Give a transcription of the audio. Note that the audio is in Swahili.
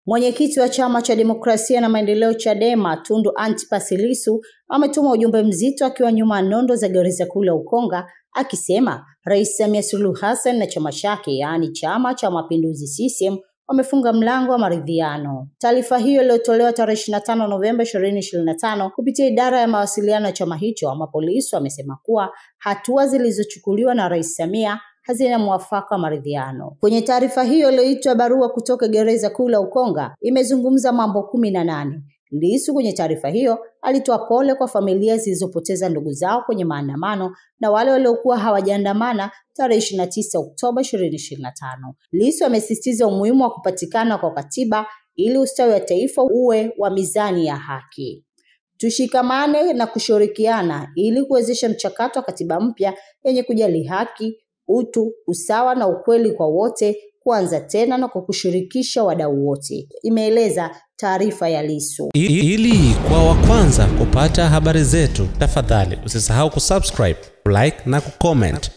Mwenyekiti wa Chama cha Demokrasia na Maendeleo Chadema, Tundu Antipas Lissu, ametuma ujumbe mzito akiwa nyuma nondo za gereza kuu la Ukonga, akisema Rais Samia Suluhu Hassan na chama chake, yaani Chama cha Mapinduzi CCM, wamefunga mlango wa maridhiano. Taarifa hiyo iliyotolewa tarehe 25 Novemba 2025 kupitia idara ya mawasiliano ya chama hicho, ambapo Lissu amesema kuwa hatua zilizochukuliwa na Rais Samia hazina mwafaka wa maridhiano. Kwenye taarifa hiyo iliyoitwa barua kutoka gereza kuu la Ukonga, imezungumza mambo 18. Lissu kwenye taarifa hiyo alitoa pole kwa familia zilizopoteza ndugu zao kwenye maandamano na wale waliokuwa hawajaandamana tarehe 29 Oktoba 2025. Lissu amesisitiza umuhimu wa kupatikana kwa katiba ili ustawi wa taifa uwe wa mizani ya haki. Tushikamane na kushirikiana ili kuwezesha mchakato wa katiba mpya yenye kujali haki, utu, usawa na ukweli kwa wote kuanza tena na kwa kushirikisha wadau wote, imeeleza taarifa ya Lissu. Ili kwa wa kwanza kupata habari zetu, tafadhali usisahau kusubscribe, like na kucomment.